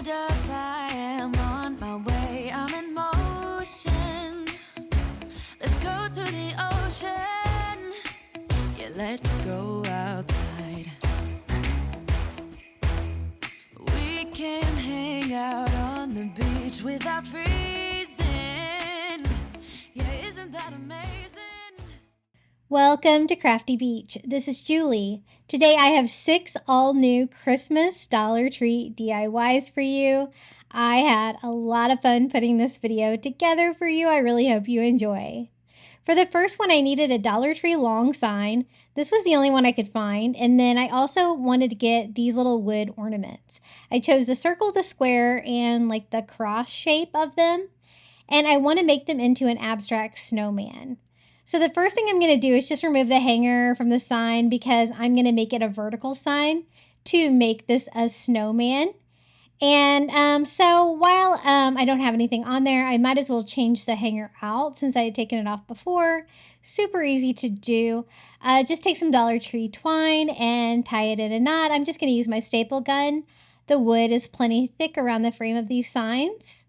hold up, I am on my way, I'm in motion. Let's go to the ocean. Yeah, let's go outside. We can hang out on the beach without freezing. Yeah, isn't that amazing? Welcome to Crafty Beach. This is Julie. Today I have 6 all-new Christmas Dollar Tree DIYs for you. I had a lot of fun putting this video together for you. I really hope you enjoy. For the first one, I needed a Dollar Tree long sign. This was the only one I could find. And then I also wanted to get these little wood ornaments. I chose the circle, the square, and like the cross shape of them. And I want to make them into an abstract snowman. So the first thing I'm going to do is just remove the hanger from the sign because I'm going to make it a vertical sign to make this a snowman. And so while I don't have anything on there, I might as well change the hanger out since I had taken it off before. Super easy to do. Just take some Dollar Tree twine and tie it in a knot. I'm just going to use my staple gun. The wood is plenty thick around the frame of these signs.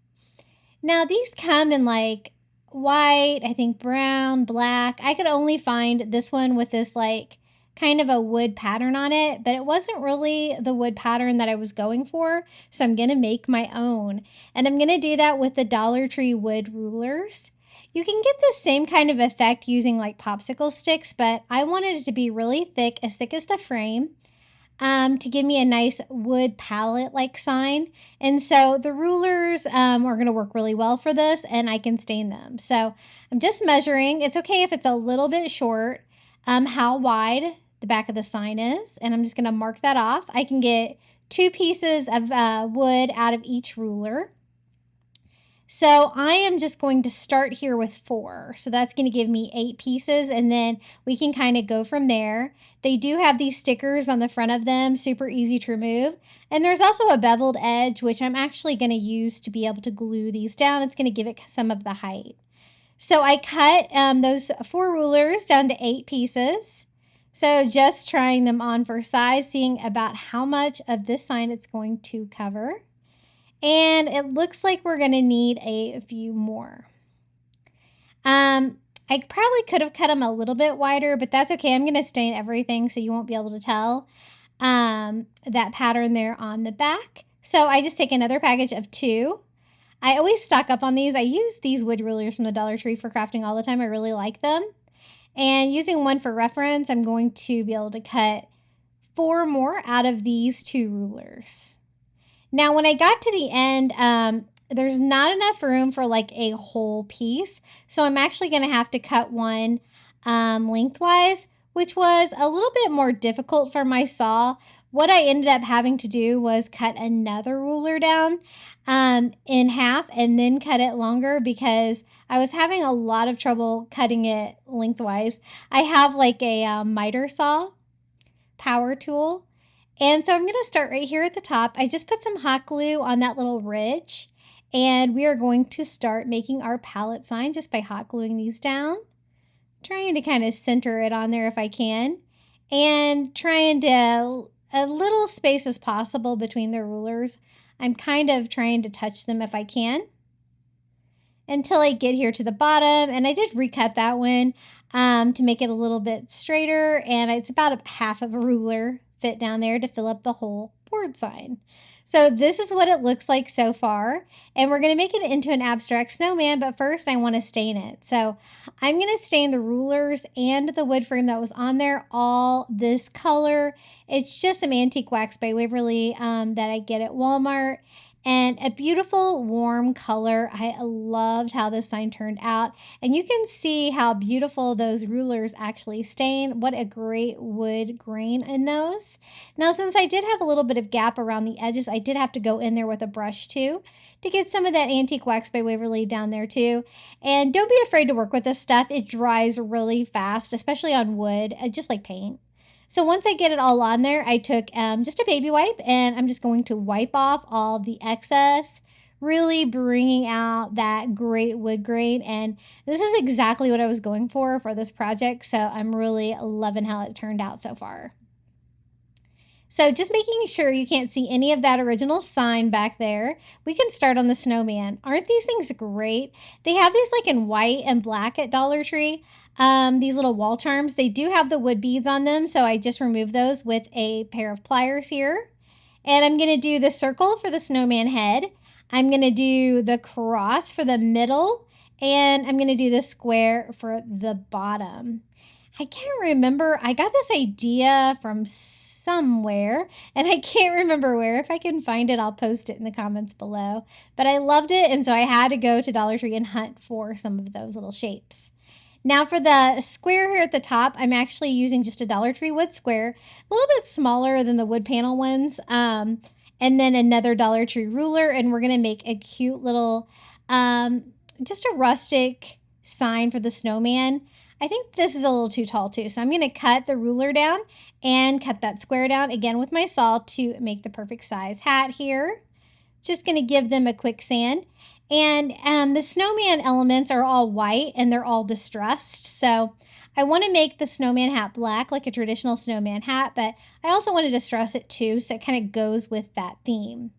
Now these come in like white, I think brown, black. I could only find this one with this like kind of a wood pattern on it, but it wasn't really the wood pattern that I was going for. So I'm going to make my own. And I'm going to do that with the Dollar Tree wood rulers. You can get the same kind of effect using like popsicle sticks, but I wanted it to be really thick as the frame. To give me a nice wood palette-like sign. And so the rulers are going to work really well for this, and I can stain them. So I'm just measuring. It's okay if it's a little bit short, how wide the back of the sign is, and I'm just going to mark that off. I can get 2 pieces of wood out of each ruler. So I am just going to start here with 4. So that's going to give me 8 pieces, and then we can kind of go from there. They do have these stickers on the front of them, super easy to remove. And there's also a beveled edge, which I'm actually going to use to be able to glue these down. It's going to give it some of the height. So I cut those 4 rulers down to 8 pieces. So just trying them on for size, seeing about how much of this sign it's going to cover. And it looks like we're going to need a few more. I probably could have cut them a little bit wider, but that's okay. I'm going to stain everything so you won't be able to tell that pattern there on the back. So I just take another package of 2. I always stock up on these. I use these wood rulers from the Dollar Tree for crafting all the time. I really like them. And using one for reference, I'm going to be able to cut 4 more out of these 2 rulers. Now, when I got to the end, there's not enough room for like a whole piece. So I'm actually going to have to cut one lengthwise, which was a little bit more difficult for my saw. What I ended up having to do was cut another ruler down in half and then cut it longer because I was having a lot of trouble cutting it lengthwise. I have like a miter saw, power tool. And so I'm going to start right here at the top. I just put some hot glue on that little ridge. And we are going to start making our palette sign just by hot gluing these down. Trying to kind of center it on there if I can. And trying to, a little space as possible between the rulers. I'm kind of trying to touch them if I can. Until I get here to the bottom. And I did recut that one to make it a little bit straighter. And it's about a half of a ruler fit down there to fill up the whole board sign. So this is what it looks like so far. And we're going to make it into an abstract snowman, but first I want to stain it. So I'm going to stain the rulers and the wood frame that was on there all this color. It's just some antique wax by Waverly that I get at Walmart. And a beautiful warm color. I loved how this sign turned out. And you can see how beautiful those rulers actually stain. What a great wood grain in those. Now, since I did have a little bit of gap around the edges, I did have to go in there with a brush too to get some of that antique wax by Waverly down there too. And don't be afraid to work with this stuff. It dries really fast, especially on wood, just like paint. So once I get it all on there, I took just a baby wipe and I'm just going to wipe off all the excess, really bringing out that great wood grain. And this is exactly what I was going for this project. So I'm really loving how it turned out so far. So just making sure you can't see any of that original sign back there. We can start on the snowman. Aren't these things great? They have these like in white and black at Dollar Tree. These little wall charms. They do have the wood beads on them, so I just removed those with a pair of pliers here. And I'm going to do the circle for the snowman head. I'm going to do the cross for the middle. And I'm going to do the square for the bottom. I can't remember. I got this idea from somewhere, and I can't remember where. If I can find it, I'll post it in the comments below. But I loved it, and so I had to go to Dollar Tree and hunt for some of those little shapes. Now for the square here at the top, I'm actually using just a Dollar Tree wood square, a little bit smaller than the wood panel ones, and then another Dollar Tree ruler, and we're going to make a cute little, just a rustic sign for the snowman. I think this is a little too tall too, so I'm going to cut the ruler down and cut that square down again with my saw to make the perfect size hat here. Just going to give them a quick sand. And the snowman elements are all white and they're all distressed. So I want to make the snowman hat black like a traditional snowman hat, but I also want to distress it too, so it kind of goes with that theme.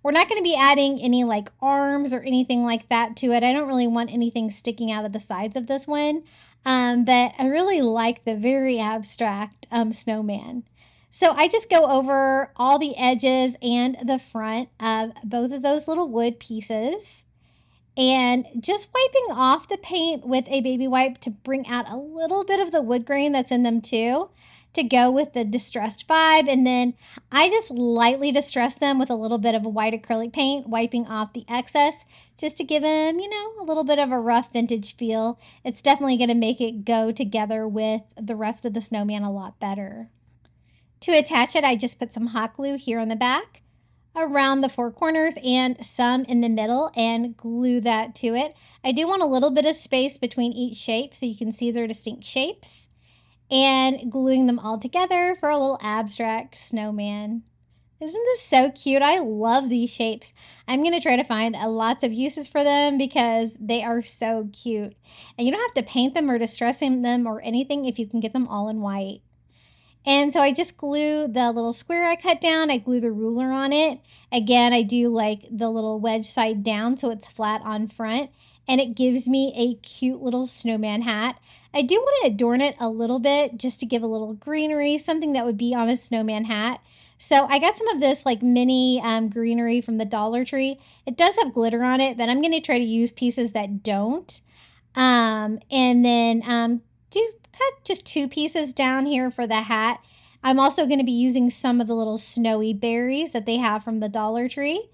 We're not going to be adding any like arms or anything like that to it. I don't really want anything sticking out of the sides of this one, but I really like the very abstract snowman. So I just go over all the edges and the front of both of those little wood pieces and just wiping off the paint with a baby wipe to bring out a little bit of the wood grain that's in them too, to go with the distressed vibe. And then I just lightly distress them with a little bit of a white acrylic paint, wiping off the excess just to give them, you know, a little bit of a rough vintage feel. It's definitely going to make it go together with the rest of the snowman a lot better. To attach it, I just put some hot glue here on the back, around the four corners, and some in the middle, and glue that to it. I do want a little bit of space between each shape so you can see their distinct shapes, and gluing them all together for a little abstract snowman. Isn't this so cute? I love these shapes. I'm going to try to find lots of uses for them because they are so cute. And you don't have to paint them or distress them or anything if you can get them all in white. And so I just glue the little square I cut down. I glue the ruler on it. Again, I do like the little wedge side down so it's flat on front. And it gives me a cute little snowman hat. I do want to adorn it a little bit just to give a little greenery, something that would be on a snowman hat. So I got some of this like mini greenery from the Dollar Tree. It does have glitter on it, but I'm going to try to use pieces that don't. And then cut just 2 pieces down here for the hat. I'm also going to be using some of the little snowy berries that they have from the Dollar Tree.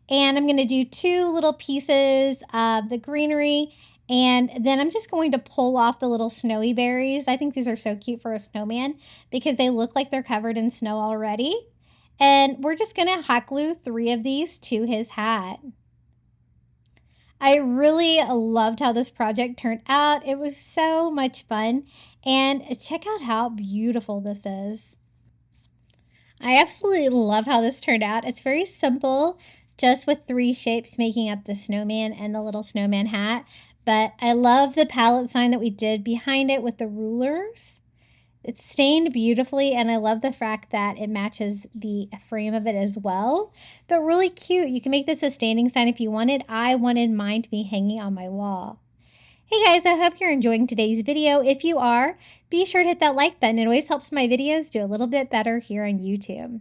And I'm going to do 2 little pieces of the greenery. And then I'm just going to pull off the little snowy berries. I think these are so cute for a snowman because they look like they're covered in snow already. And we're just going to hot glue 3 of these to his hat. I really loved how this project turned out. It was so much fun. And check out how beautiful this is. I absolutely love how this turned out. It's very simple, just with 3 shapes making up the snowman and the little snowman hat. But I love the pallet sign that we did behind it with the rulers. It's stained beautifully, and I love the fact that it matches the frame of it as well. But really cute. You can make this a standing sign if you wanted. I wanted mine to be hanging on my wall. Hey guys, I hope you're enjoying today's video. If you are, be sure to hit that like button. It always helps my videos do a little bit better here on YouTube.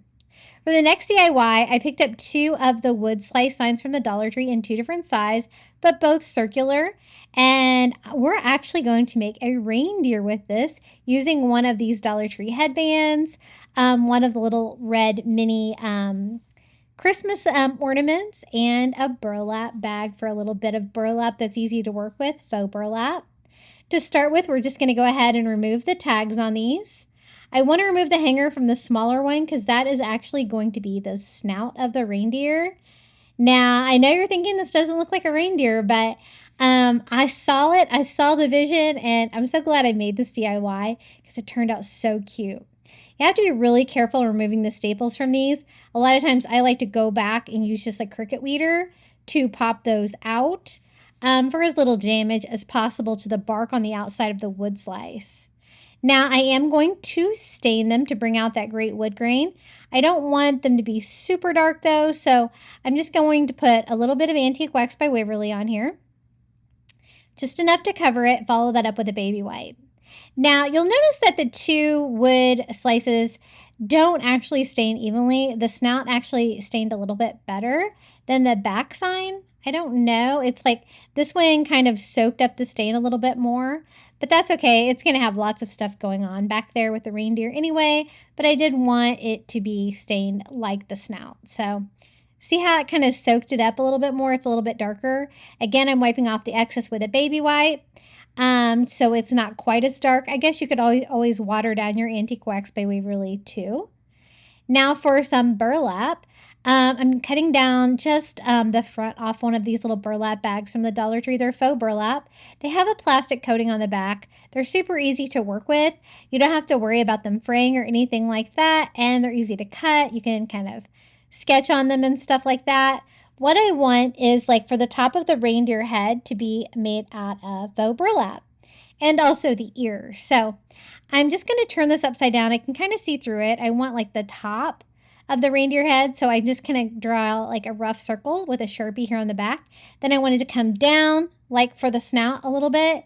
For the next DIY, I picked up 2 of the wood slice signs from the Dollar Tree in 2 different sizes, but both circular. And we're actually going to make a reindeer with this using one of these Dollar Tree headbands, one of the little red mini Christmas ornaments, and a burlap bag for a little bit of burlap that's easy to work with, faux burlap. To start with, we're just going to go ahead and remove the tags on these. I want to remove the hanger from the smaller one because that is actually going to be the snout of the reindeer. Now, I know you're thinking this doesn't look like a reindeer, but I saw it. I saw the vision, and I'm so glad I made this DIY because it turned out so cute. You have to be really careful removing the staples from these. A lot of times I like to go back and use just a Cricut weeder to pop those out for as little damage as possible to the bark on the outside of the wood slice. Now I am going to stain them to bring out that great wood grain. I don't want them to be super dark though, so I'm just going to put a little bit of Antique Wax by Waverly on here. Just enough to cover it, follow that up with a baby white. Now you'll notice that the two wood slices don't actually stain evenly. The snout actually stained a little bit better than the back sign. I don't know. It's like this one kind of soaked up the stain a little bit more, but that's okay. It's going to have lots of stuff going on back there with the reindeer anyway, but I did want it to be stained like the snout. So see how it kind of soaked it up a little bit more? It's a little bit darker. Again, I'm wiping off the excess with a baby wipe. So it's not quite as dark. I guess you could always water down your Antique Wax by Waverly too. Now for some burlap. I'm cutting down just the front off one of these little burlap bags from the Dollar Tree. They're faux burlap. They have a plastic coating on the back. They're super easy to work with. You don't have to worry about them fraying or anything like that. And they're easy to cut. You can kind of sketch on them and stuff like that. What I want is like for the top of the reindeer head to be made out of faux burlap and also the ears. So I'm just going to turn this upside down. I can kind of see through it. I want like the top of the reindeer head. So I just kind of draw like a rough circle with a Sharpie here on the back. Then I wanted to come down like for the snout a little bit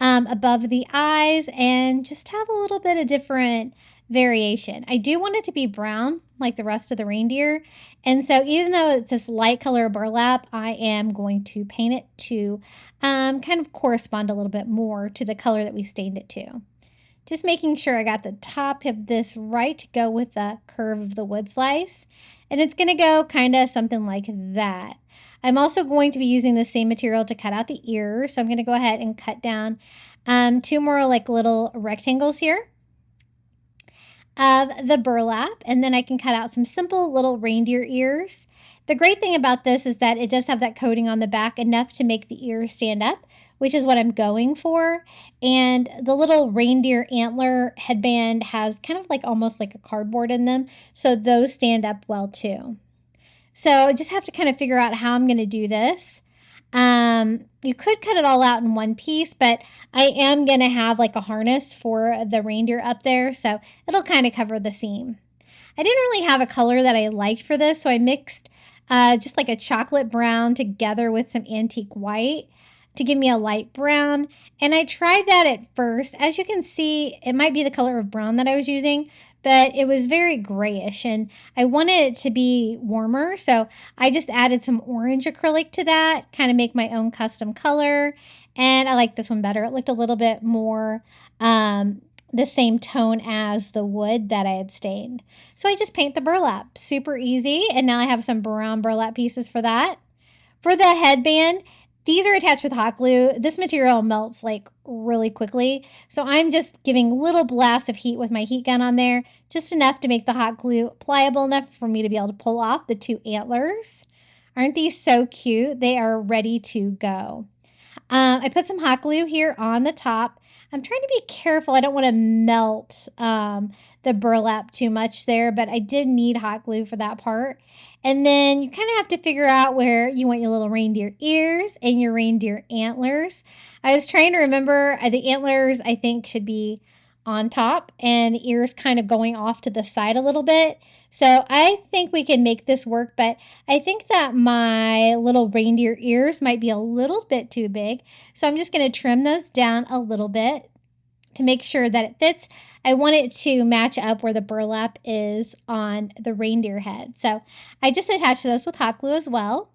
above the eyes and just have a little bit of different variation. I do want it to be brown like the rest of the reindeer. And so even though it's this light color burlap, I am going to paint it to kind of correspond a little bit more to the color that we stained it to. Just making sure I got the top of this right to go with the curve of the wood slice. And it's going to go kind of something like that. I'm also going to be using the same material to cut out the ears. So I'm going to go ahead and cut down two more like little rectangles here of the burlap. And then I can cut out some simple little reindeer ears. The great thing about this is that it does have that coating on the back enough to make the ears stand up, which is what I'm going for. And the little reindeer antler headband has kind of like almost like a cardboard in them. So those stand up well too. So I just have to kind of figure out how I'm going to do this. You could cut it all out in one piece, but I am going to have like a harness for the reindeer up there. So it'll kind of cover the seam. I didn't really have a color that I liked for this. So I mixed just like a chocolate brown together with some antique white to give me a light brown. And I tried that at first. As you can see, it might be the color of brown that I was using, but it was very grayish and I wanted it to be warmer. So I just added some orange acrylic to that, kind of make my own custom color. And I like this one better. It looked a little bit more the same tone as the wood that I had stained. So I just paint the burlap, super easy. And now I have some brown burlap pieces for that. For the headband, these are attached with hot glue. This material melts like really quickly. So I'm just giving little blasts of heat with my heat gun on there, just enough to make the hot glue pliable enough for me to be able to pull off the two antlers. Aren't these so cute? They are ready to go. I put some hot glue here on the top. I'm trying to be careful. I don't want to melt the burlap too much there, but I did need hot glue for that part. And then you kind of have to figure out where you want your little reindeer ears and your reindeer antlers. I was trying to remember the antlers, I think, should be on top and the ears kind of going off to the side a little bit. So I think we can make this work, but I think that my little reindeer ears might be a little bit too big. So I'm just going to trim those down a little bit to make sure that it fits. I want it to match up where the burlap is on the reindeer head. So I just attached those with hot glue as well.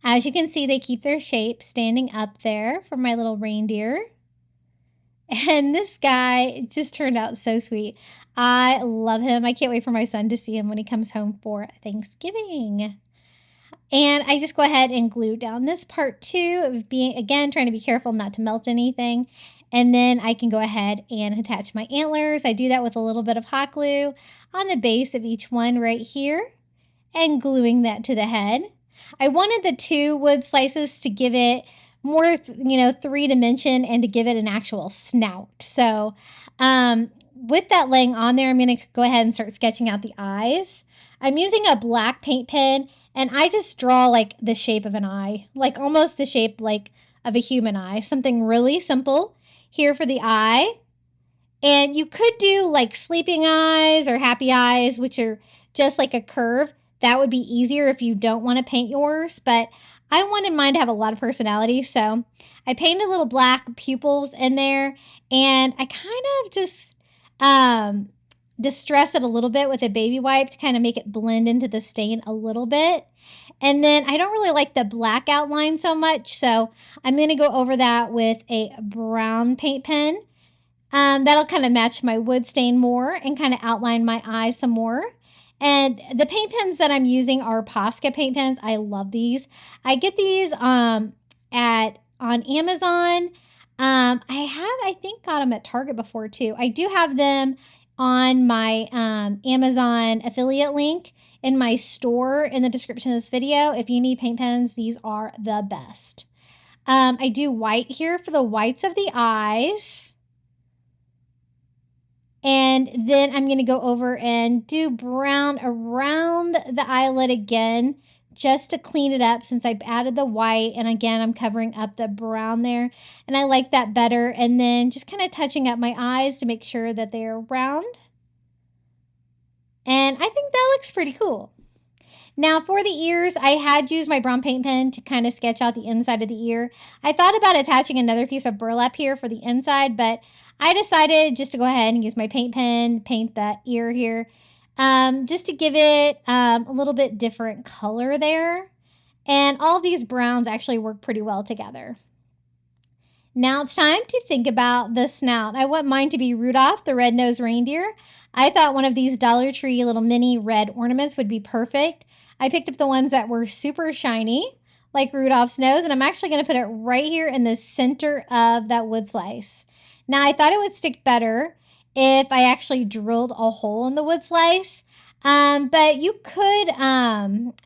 As you can see, they keep their shape standing up there for my little reindeer. And this guy just turned out so sweet. I love him. I can't wait for my son to see him when he comes home for Thanksgiving. And I just go ahead and glue down this part too, of being, again, trying to be careful not to melt anything. And then I can go ahead and attach my antlers. I do that with a little bit of hot glue on the base of each one right here and gluing that to the head. I wanted the two wood slices to give it more, 3-dimension and to give it an actual snout. So with that laying on there, I'm going to go ahead and start sketching out the eyes. I'm using a black paint pen and I just draw like the shape of an eye, like almost the shape like of a human eye, something really simple here for the eye. And you could do like sleeping eyes or happy eyes, which are just like a curve. That would be easier if you don't want to paint yours, but I wanted mine to have a lot of personality. So I painted little black pupils in there, and I kind of just distress it a little bit with a baby wipe to kind of make it blend into the stain a little bit. And then I don't really like the black outline so much, so I'm going to go over that with a brown paint pen. That'll kind of match my wood stain more and kind of outline my eyes some more. And the paint pens that I'm using are Posca paint pens. I love these. I get these on Amazon. I think got them at Target before too. I do have them on my Amazon affiliate link in my store in the description of this video. If you need paint pens, these are the best. I do white here for the whites of the eyes. And then I'm going to go over and do brown around the eyelid again, just to clean it up since I've added the white. And again, I'm covering up the brown there. And I like that better. And then just kind of touching up my eyes to make sure that they're round. And I think that looks pretty cool. Now for the ears, I had used my brown paint pen to kind of sketch out the inside of the ear. I thought about attaching another piece of burlap here for the inside, but I decided just to go ahead and use my paint pen, paint that ear here, just to give it a little bit different color there. And all of these browns actually work pretty well together. Now it's time to think about the snout. I want mine to be Rudolph, the red-nosed reindeer. I thought one of these Dollar Tree little mini red ornaments would be perfect. I picked up the ones that were super shiny, like Rudolph's nose, and I'm actually going to put it right here in the center of that wood slice. Now, I thought it would stick better if I actually drilled a hole in the wood slice, but you could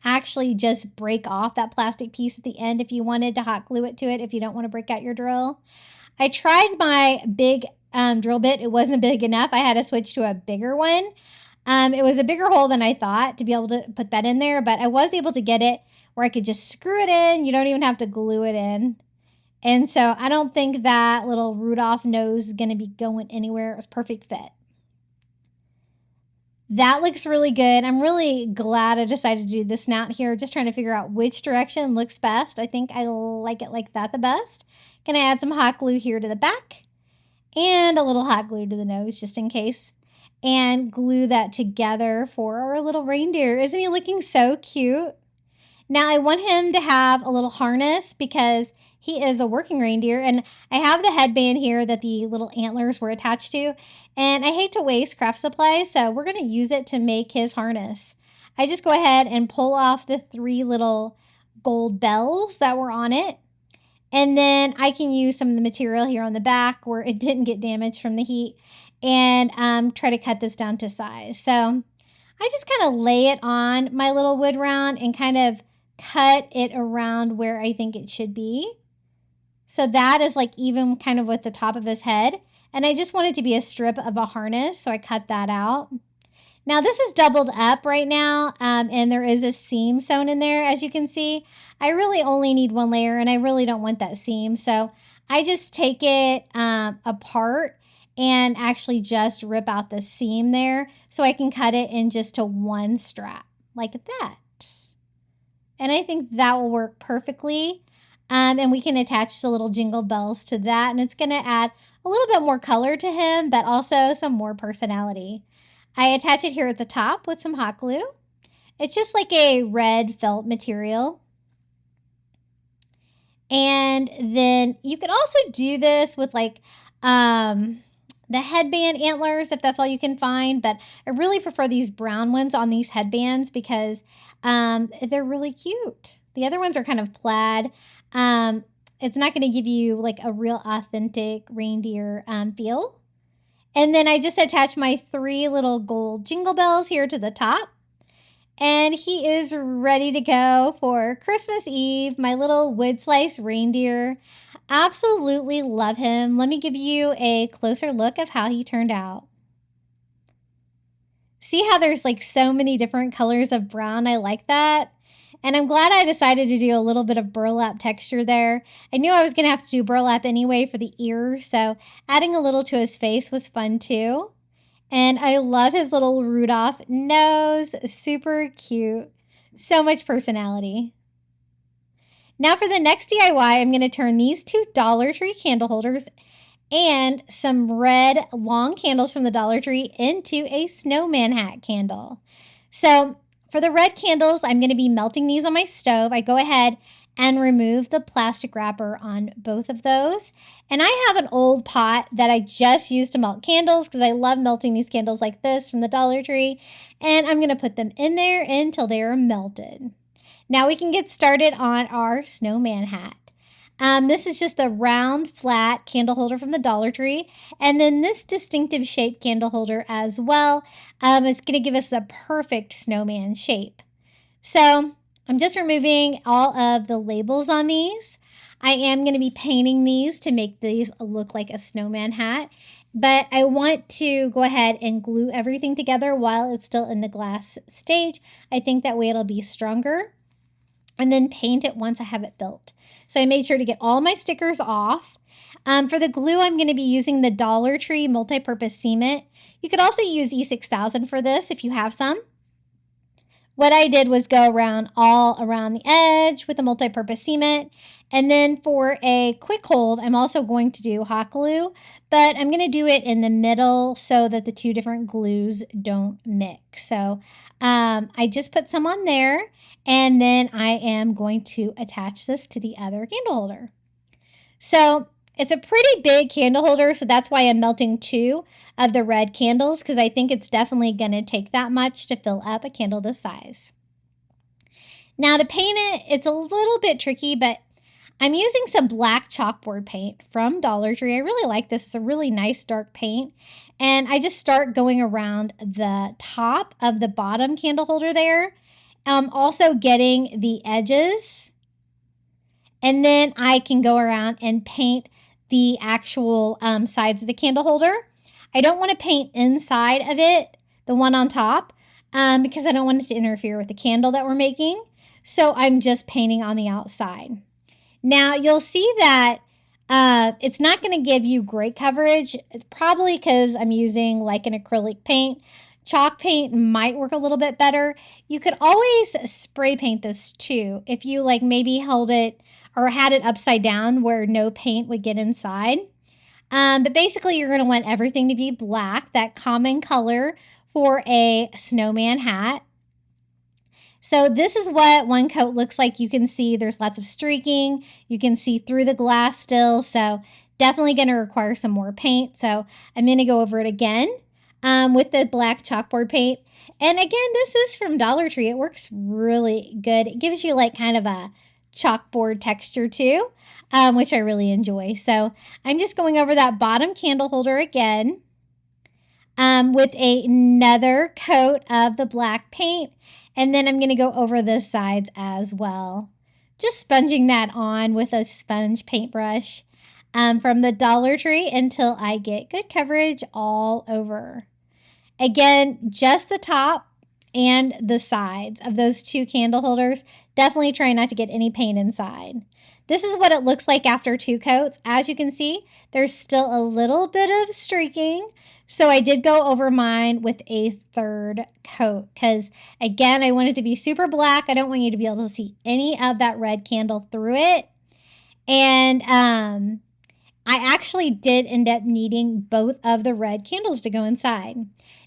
actually just break off that plastic piece at the end if you wanted to hot glue it to it if you don't want to break out your drill. I tried my big drill bit. It wasn't big enough. I had to switch to a bigger one. It was a bigger hole than I thought to be able to put that in there, but I was able to get it where I could just screw it in. You don't even have to glue it in. And so I don't think that little Rudolph nose is going to be going anywhere. It was perfect fit. That looks really good. I'm really glad I decided to do this snout here, just trying to figure out which direction looks best. I think I like it like that the best. Gonna add some hot glue here to the back and a little hot glue to the nose just in case, and glue that together for our little reindeer. Isn't he looking so cute? Now I want him to have a little harness because he is a working reindeer, and I have the headband here that the little antlers were attached to, and I hate to waste craft supplies, so we're going to use it to make his harness. I just go ahead and pull off the 3 little gold bells that were on it, and then I can use some of the material here on the back where it didn't get damaged from the heat, and try to cut this down to size. So I just kind of lay it on my little wood round and kind of cut it around where I think it should be. So that is like even kind of with the top of his head. And I just want it to be a strip of a harness, so I cut that out. Now this is doubled up right now, and there is a seam sewn in there, as you can see. I really only need 1 layer, and I really don't want that seam. So I just take it apart and actually just rip out the seam there so I can cut it in just to 1 strap like that. And I think that will work perfectly. And we can attach the little jingle bells to that, and it's going to add a little bit more color to him, but also some more personality. I attach it here at the top with some hot glue. It's just like a red felt material. And then you could also do this with like the headband antlers if that's all you can find, but I really prefer these brown ones on these headbands because they're really cute. The other ones are kind of plaid. It's not going to give you like a real authentic reindeer feel. And then I just attach my 3 little gold jingle bells here to the top. And he is ready to go for Christmas Eve, my little wood slice reindeer. Absolutely love him. Let me give you a closer look of how he turned out. See how there's like so many different colors of brown? I like that. And I'm glad I decided to do a little bit of burlap texture there. I knew I was going to have to do burlap anyway for the ears, so adding a little to his face was fun too. And I love his little Rudolph nose. Super cute. So much personality. Now for the next DIY, I'm going to turn these two Dollar Tree candle holders and some red long candles from the Dollar Tree into a snowman hat candle. So for the red candles, I'm going to be melting these on my stove. I go ahead and remove the plastic wrapper on both of those. And I have an old pot that I just used to melt candles because I love melting these candles like this from the Dollar Tree. And I'm going to put them in there until they are melted. Now we can get started on our snowman hat. This is just a round, flat candle holder from the Dollar Tree. And then this distinctive shape candle holder as well. It's going to give us the perfect snowman shape. So I'm just removing all of the labels on these. I am going to be painting these to make these look like a snowman hat. But I want to go ahead and glue everything together while it's still in the glass stage. I think that way it'll be stronger. And then paint it once I have it built. So I made sure to get all my stickers off. For the glue, I'm going to be using the Dollar Tree multi-purpose cement. You could also use E6000 for this if you have some. What I did was go around all around the edge with the multi-purpose cement. And then for a quick hold, I'm also going to do hot glue, but I'm going to do it in the middle so that the two different glues don't mix. So I just put some on there, and then I am going to attach this to the other candle holder. So it's a pretty big candle holder, so that's why I'm melting two of the red candles, because I think it's definitely going to take that much to fill up a candle this size. Now to paint it, it's a little bit tricky, but I'm using some black chalkboard paint from Dollar Tree. I really like this. It's a really nice dark paint. And I just start going around the top of the bottom candle holder there. Also getting the edges. And then I can go around and paint the actual sides of the candle holder. I don't want to paint inside of it, the one on top, because I don't want it to interfere with the candle that we're making. So I'm just painting on the outside. Now you'll see that it's not going to give you great coverage. It's probably because I'm using like an acrylic paint. Chalk paint might work a little bit better. You could always spray paint this too. If you like maybe held it or had it upside down where no paint would get inside. But basically you're going to want everything to be black, that common color for a snowman hat. So this is what one coat looks like. You can see there's lots of streaking. You can see through the glass still. So definitely going to require some more paint. So I'm going to go over it again with the black chalkboard paint. And again, this is from Dollar Tree. It works really good. It gives you like kind of a chalkboard texture too, which I really enjoy. So I'm just going over that bottom candle holder again with another coat of the black paint. And then I'm going to go over the sides as well. Just sponging that on with a sponge paintbrush from the Dollar Tree until I get good coverage all over. Again, just the top and the sides of those two candle holders. Definitely try not to get any paint inside. This is what it looks like after two coats. As you can see, there's still a little bit of streaking. So I did go over mine with a third coat because, again, I want it to be super black. I don't want you to be able to see any of that red candle through it. And I actually did end up needing both of the red candles to go inside.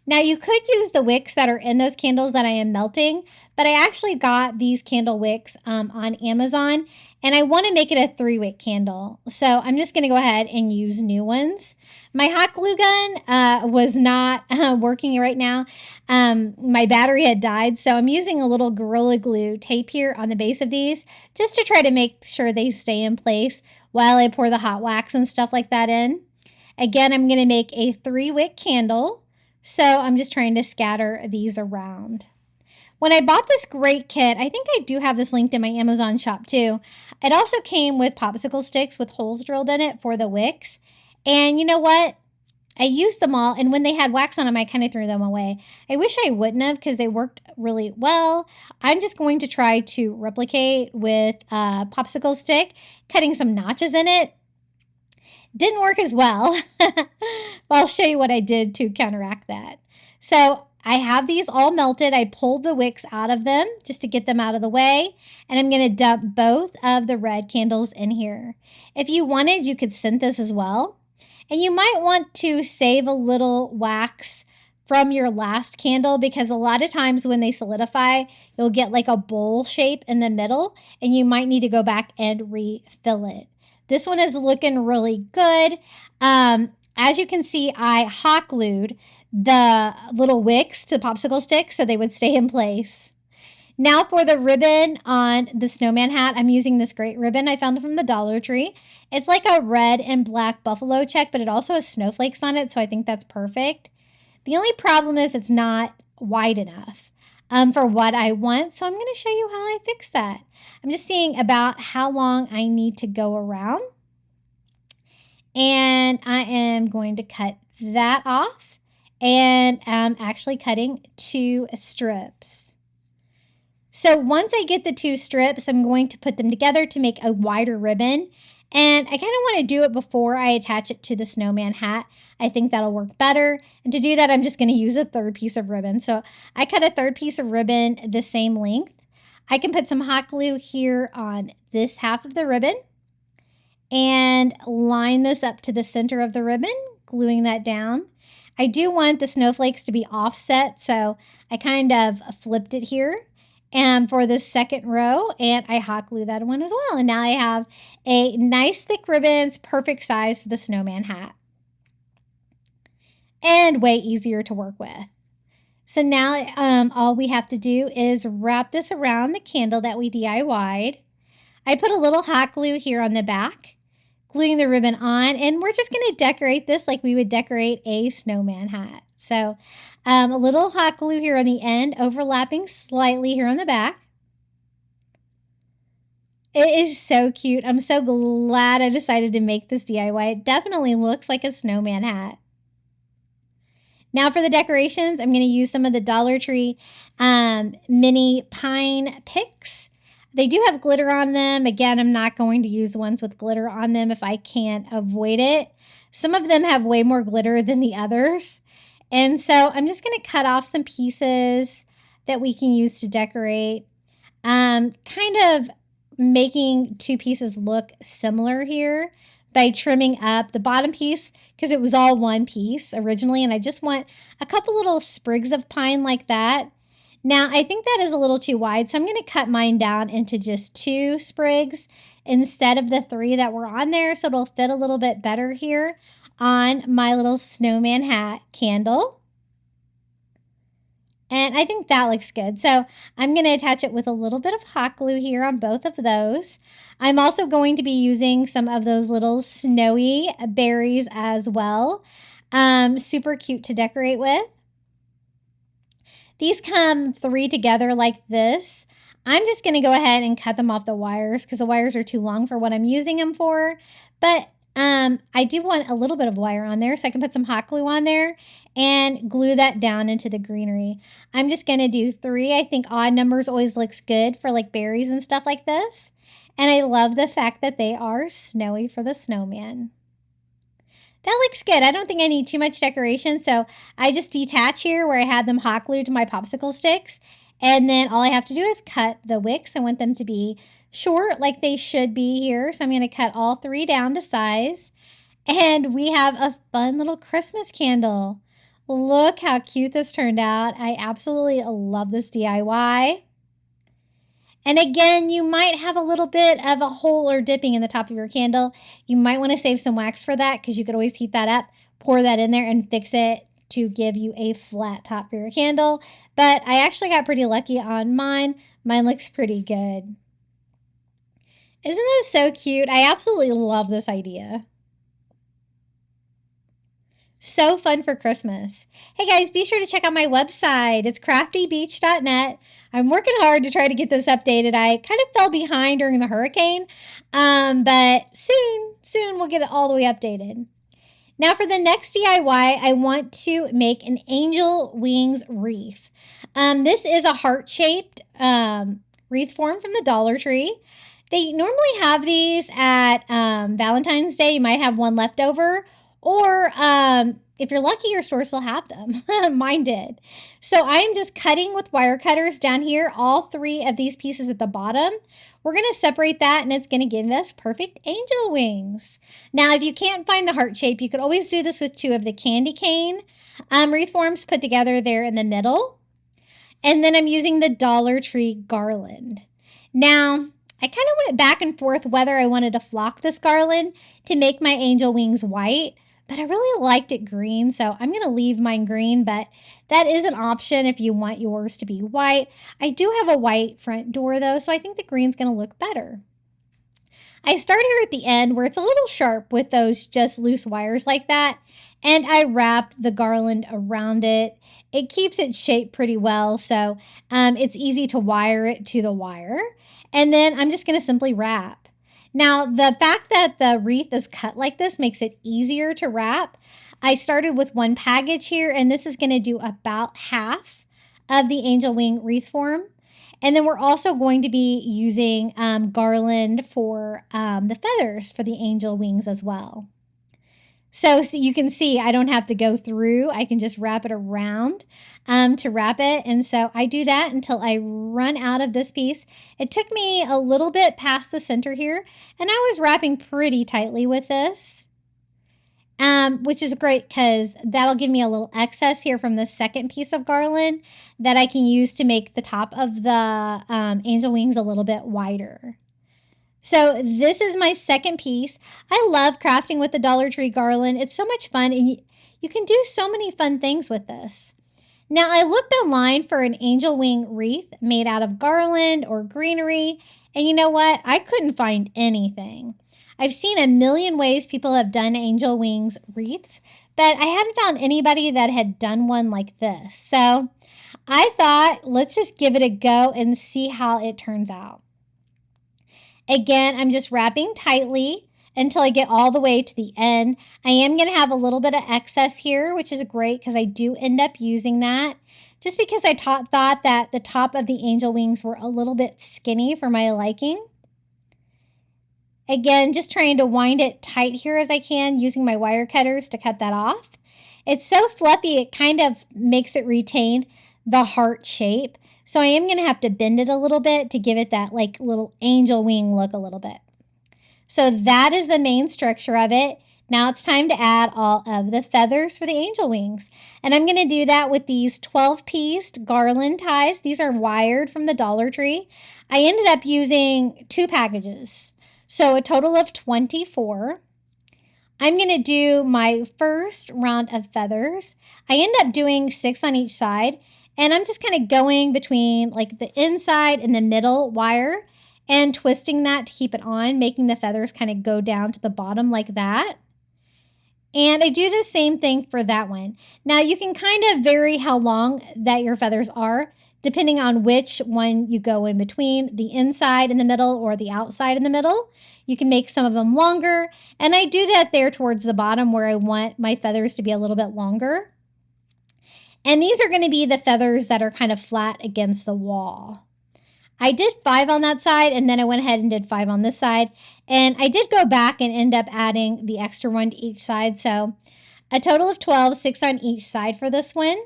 Now, you could use the wicks that are in those candles that I am melting, but I actually got these candle wicks on Amazon, and I want to make it a 3-wick candle. So I'm just going to go ahead and use new ones. My hot glue gun was not working right now. My battery had died, so I'm using a little Gorilla Glue tape here on the base of these just to try to make sure they stay in place while I pour the hot wax and stuff like that in. Again, I'm going to make a 3-wick candle, so I'm just trying to scatter these around. When I bought this great kit, I think I do have this linked in my Amazon shop too. It also came with popsicle sticks with holes drilled in it for the wicks. And you know what? I used them all, and when they had wax on them, I kind of threw them away. I wish I wouldn't have because they worked really well. I'm just going to try to replicate with a popsicle stick, cutting some notches in it. Didn't work as well. I'll show you what I did to counteract that. So I have these all melted. I pulled the wicks out of them just to get them out of the way. And I'm going to dump both of the red candles in here. If you wanted, you could scent this as well. And you might want to save a little wax from your last candle because a lot of times when they solidify, you'll get like a bowl shape in the middle and you might need to go back and refill it. This one is looking really good. As you can see, I hot glued the little wicks to popsicle sticks so they would stay in place. Now for the ribbon on the snowman hat, I'm using this great ribbon I found from the Dollar Tree. It's like a red and black buffalo check, but it also has snowflakes on it, so I think that's perfect. The only problem is it's not wide enough for what I want, so I'm going to show you how I fix that. I'm just seeing about how long I need to go around, and I am going to cut that off, and I'm actually cutting 2 strips. So once I get the 2 strips, I'm going to put them together to make a wider ribbon. And I kind of want to do it before I attach it to the snowman hat. I think that'll work better. And to do that, I'm just going to use a 3rd piece of ribbon. So I cut a 3rd piece of ribbon the same length. I can put some hot glue here on this half of the ribbon and line this up to the center of the ribbon, gluing that down. I do want the snowflakes to be offset, so I kind of flipped it here. And for the 2nd row, and I hot glue that one as well. And now I have a nice thick ribbons, perfect size for the snowman hat. And way easier to work with. So now all we have to do is wrap this around the candle that we DIY'd. I put a little hot glue here on the back, gluing the ribbon on, and we're just going to decorate this like we would decorate a snowman hat. So a little hot glue here on the end, overlapping slightly here on the back. It is so cute. I'm so glad I decided to make this DIY. It definitely looks like a snowman hat. Now for the decorations, I'm going to use some of the Dollar Tree mini pine picks. They do have glitter on them. Again, I'm not going to use ones with glitter on them if I can't avoid it. Some of them have way more glitter than the others. And so I'm just going to cut off some pieces that we can use to decorate. Kind of making 2 pieces look similar here by trimming up the bottom piece because it was all one piece originally. And I just want a couple little sprigs of pine like that. Now, I think that is a little too wide, so I'm going to cut mine down into just 2 sprigs instead of the 3 that were on there, so it'll fit a little bit better here on my little snowman hat candle. And I think that looks good. So I'm going to attach it with a little bit of hot glue here on both of those. I'm also going to be using some of those little snowy berries as well. Super cute to decorate with. These come 3 together like this. I'm just going to go ahead and cut them off the wires because the wires are too long for what I'm using them for. But I do want a little bit of wire on there so I can put some hot glue on there and glue that down into the greenery. I'm just going to do 3. I think odd numbers always looks good for like berries and stuff like this. And I love the fact that they are snowy for the snowman. That looks good. I don't think I need too much decoration, so I just detach here where I had them hot glued to my popsicle sticks. And then all I have to do is cut the wicks. I want them to be short like they should be here. So I'm going to cut all 3 down to size. And we have a fun little Christmas candle. Look how cute this turned out. I absolutely love this DIY. And again, you might have a little bit of a hole or dipping in the top of your candle. You might want to save some wax for that because you could always heat that up, pour that in there and fix it to give you a flat top for your candle. But I actually got pretty lucky on mine. Mine looks pretty good. Isn't this so cute? I absolutely love this idea. So fun for Christmas. Hey guys, be sure to check out my website. It's craftybeach.net. I'm working hard to try to get this updated. I kind of fell behind during the hurricane, but soon we'll get it all the way updated. Now for the next DIY, I want to make an angel wings wreath. This is a heart-shaped wreath form from the Dollar Tree. They normally have these at Valentine's Day. You might have one left over, or if you're lucky, your store still have them. Mine did. So I'm just cutting with wire cutters down here, all 3 of these pieces at the bottom. We're going to separate that, and it's going to give us perfect angel wings. Now, if you can't find the heart shape, you could always do this with 2 of the candy cane wreath forms put together there in the middle. And then I'm using the Dollar Tree garland. Now, I kind of went back and forth whether I wanted to flock this garland to make my angel wings white, but I really liked it green, so I'm going to leave mine green, but that is an option if you want yours to be white. I do have a white front door, though, so I think the green's going to look better. I start here at the end where it's a little sharp with those just loose wires like that, and I wrap the garland around it. It keeps its shape pretty well, so it's easy to wire it to the wire. And then I'm just going to simply wrap. Now, the fact that the wreath is cut like this makes it easier to wrap. I started with 1 package here, and this is going to do about half of the angel wing wreath form. And then we're also going to be using garland for the feathers for the angel wings as well. So you can see I don't have to go through. I can just wrap it around to wrap it. And so I do that until I run out of this piece. It took me a little bit past the center here, and I was wrapping pretty tightly with this, which is great because that'll give me a little excess here from the second piece of garland that I can use to make the top of the angel wings a little bit wider. So this is my second piece. I love crafting with the Dollar Tree garland. It's so much fun, and you can do so many fun things with this. Now, I looked online for an angel wing wreath made out of garland or greenery, and you know what? I couldn't find anything. I've seen a million ways people have done angel wings wreaths, but I hadn't found anybody that had done one like this. So I thought, let's just give it a go and see how it turns out. Again, I'm just wrapping tightly until I get all the way to the end. I am going to have a little bit of excess here, which is great because I do end up using that. Just because I thought that the top of the angel wings were a little bit skinny for my liking. Again, just trying to wind it tight here as I can using my wire cutters to cut that off. It's so fluffy, it kind of makes it retain the heart shape. So I am going to have to bend it a little bit to give it that like little angel wing look a little bit. So that is the main structure of it. Now it's time to add all of the feathers for the angel wings. And I'm going to do that with these 12-pieced garland ties. These are wired from the Dollar Tree. I ended up using 2 packages, so a total of 24. I'm going to do my first round of feathers. I end up doing 6 on each side. And I'm just kind of going between like the inside and the middle wire and twisting that to keep it on, making the feathers kind of go down to the bottom like that. And I do the same thing for that one. Now you can kind of vary how long that your feathers are, depending on which one you go in between, the inside in the middle or the outside in the middle. You can make some of them longer. And I do that there towards the bottom where I want my feathers to be a little bit longer. And these are going to be the feathers that are kind of flat against the wall. I did 5 on that side, and then I went ahead and did 5 on this side. And I did go back and end up adding the extra one to each side. So a total of 12, 6 on each side for this one.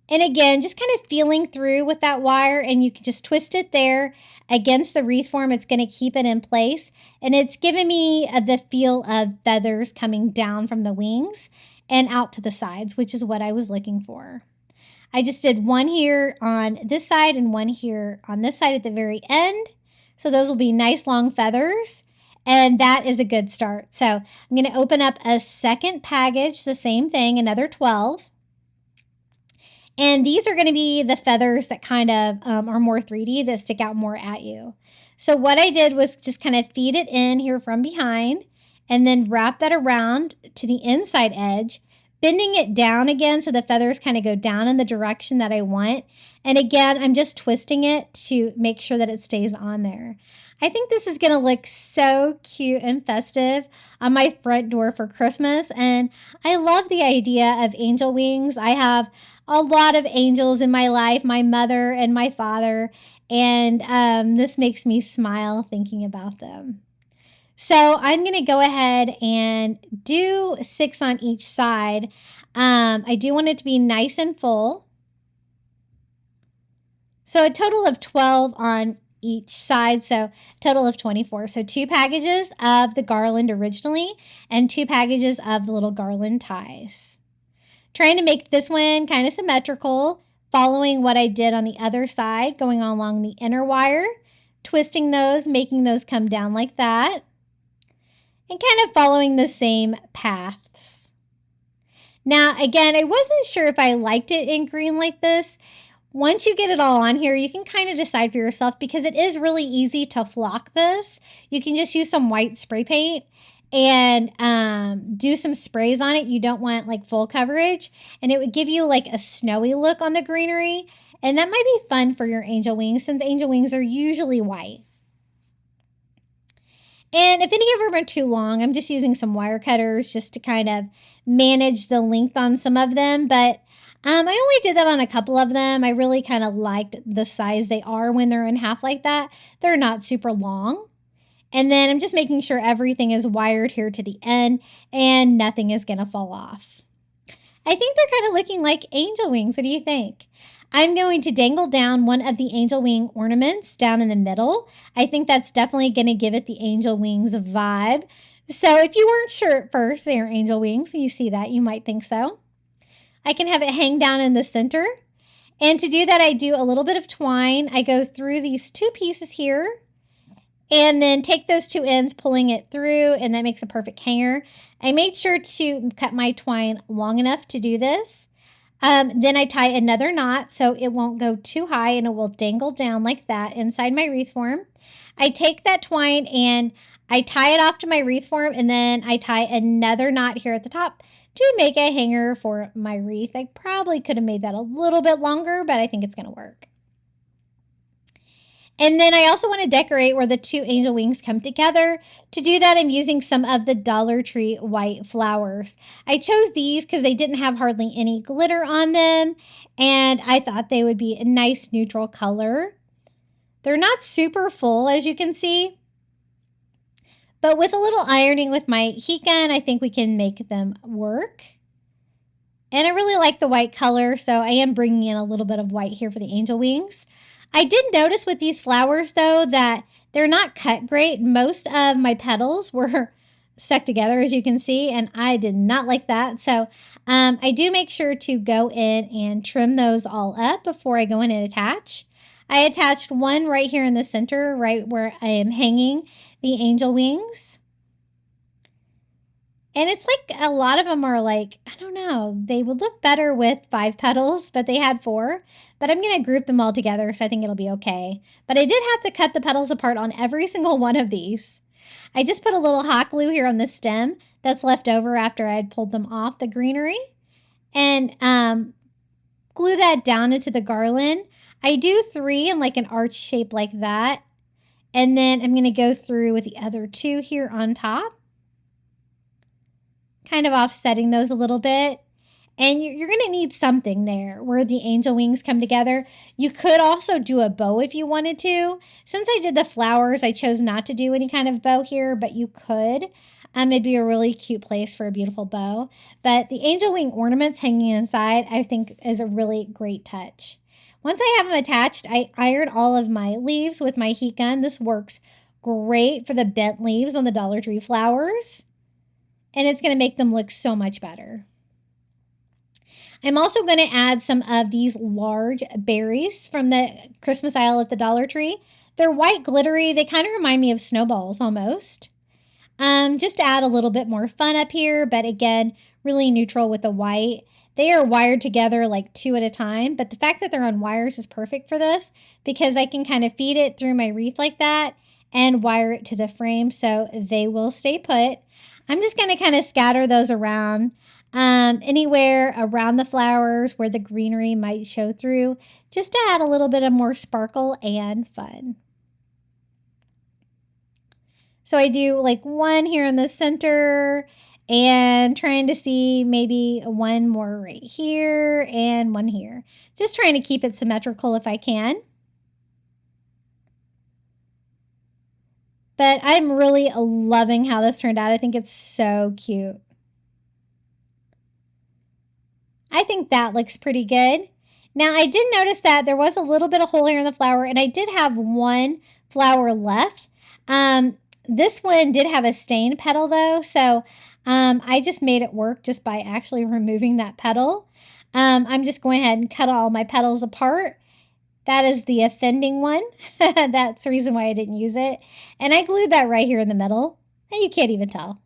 And again, just kind of feeling through with that wire, and you can just twist it there against the wreath form. It's going to keep it in place. And it's giving me the feel of feathers coming down from the wings and out to the sides, which is what I was looking for. I just did 1 here on this side and 1 here on this side at the very end. So those will be nice long feathers, and that is a good start. So I'm going to open up a second package, the same thing, another 12. And these are going to be the feathers that kind of are more 3D, that stick out more at you. So what I did was just kind of feed it in here from behind, and then wrap that around to the inside edge, bending it down again so the feathers kind of go down in the direction that I want. And again, I'm just twisting it to make sure that it stays on there. I think this is going to look so cute and festive on my front door for Christmas. And I love the idea of angel wings. I have a lot of angels in my life, my mother and my father. And this makes me smile thinking about them. So I'm going to go ahead and do 6 on each side. I do want it to be nice and full. So a total of 12 on each side, so total of 24. So 2 packages of the garland originally and 2 packages of the little garland ties. Trying to make this one kind of symmetrical, following what I did on the other side, going along the inner wire, twisting those, making those come down like that, and kind of following the same paths. Now, again, I wasn't sure if I liked it in green like this. Once you get it all on here, you can kind of decide for yourself because it is really easy to flock this. You can just use some white spray paint and do some sprays on it. You don't want like full coverage, and it would give you like a snowy look on the greenery. And that might be fun for your angel wings since angel wings are usually white. And if any of them are too long, I'm just using some wire cutters just to kind of manage the length on some of them. But I only did that on a couple of them. I really kind of liked the size they are when they're in half like that. They're not super long. And then I'm just making sure everything is wired here to the end and nothing is going to fall off. I think they're kind of looking like angel wings. What do you think? I'm going to dangle down one of the angel wing ornaments down in the middle. I think that's definitely going to give it the angel wings vibe. So if you weren't sure at first they are angel wings, when you see that, you might think so. I can have it hang down in the center. And to do that, I do a little bit of twine. I go through these 2 pieces here and then take those 2 ends, pulling it through, and that makes a perfect hanger. I made sure to cut my twine long enough to do this. Then I tie another knot so it won't go too high and it will dangle down like that inside my wreath form. I take that twine and I tie it off to my wreath form, and then I tie another knot here at the top to make a hanger for my wreath. I probably could have made that a little bit longer, but I think it's going to work. And then I also want to decorate where the 2 angel wings come together. To do that, I'm using some of the Dollar Tree white flowers. I chose these because they didn't have hardly any glitter on them, and I thought they would be a nice neutral color. They're not super full, as you can see, but with a little ironing with my heat gun, I think we can make them work. And I really like the white color, so I am bringing in a little bit of white here for the angel wings. I did notice with these flowers, though, that they're not cut great. Most of my petals were stuck together, as you can see, and I did not like that. So I do make sure to go in and trim those all up before I go in and attach. I attached one right here in the center, right where I am hanging the angel wings. And it's like a lot of them are like, I don't know, they would look better with 5 petals, but they had 4. But I'm going to group them all together, so I think it'll be okay. But I did have to cut the petals apart on every single one of these. I just put a little hot glue here on the stem that's left over after I had pulled them off the greenery. And glue that down into the garland. I do 3 in like an arch shape like that. And then I'm going to go through with the other 2 here on top, kind of offsetting those a little bit. And you're going to need something there where the angel wings come together. You could also do a bow if you wanted to. Since I did the flowers, I chose not to do any kind of bow here, but you could. It'd be a really cute place for a beautiful bow. But the angel wing ornaments hanging inside, I think, is a really great touch. Once I have them attached, I iron all of my leaves with my heat gun. This works great for the bent leaves on the Dollar Tree flowers. And it's going to make them look so much better. I'm also going to add some of these large berries from the Christmas aisle at the Dollar Tree. They're white glittery. They kind of remind me of snowballs almost. Just to add a little bit more fun up here, but again, really neutral with the white. They are wired together like 2 at a time, but the fact that they're on wires is perfect for this because I can kind of feed it through my wreath like that and wire it to the frame so they will stay put. I'm just going to kind of scatter those around. anywhere around the flowers where the greenery might show through, just to add a little bit of more sparkle and fun. So I do like one here in the center and trying to see maybe one more right here and one here. Just trying to keep it symmetrical if I can. But I'm really loving how this turned out. I think it's so cute. I think that looks pretty good. Now, I did notice that there was a little bit of hole here in the flower, and I did have one flower left. This one did have a stained petal, though, so I just made it work just by actually removing that petal. I'm just going ahead and cut all my petals apart. That is the offending one. That's the reason why I didn't use it. And I glued that right here in the middle, and you can't even tell.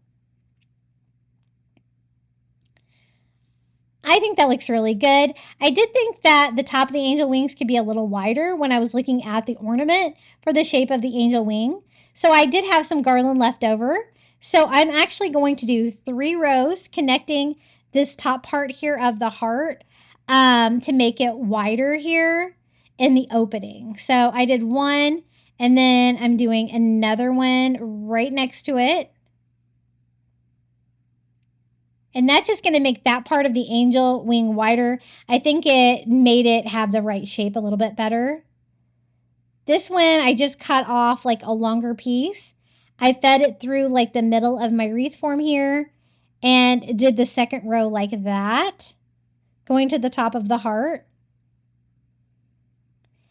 I think that looks really good. I did think that the top of the angel wings could be a little wider when I was looking at the ornament for the shape of the angel wing. So I did have some garland left over. So I'm actually going to do 3 rows connecting this top part here of the heart to make it wider here in the opening. So I did one, and then I'm doing another one right next to it. And that's just going to make that part of the angel wing wider. I think it made it have the right shape a little bit better. This one, I just cut off like a longer piece. I fed it through like the middle of my wreath form here and did the second row like that, going to the top of the heart.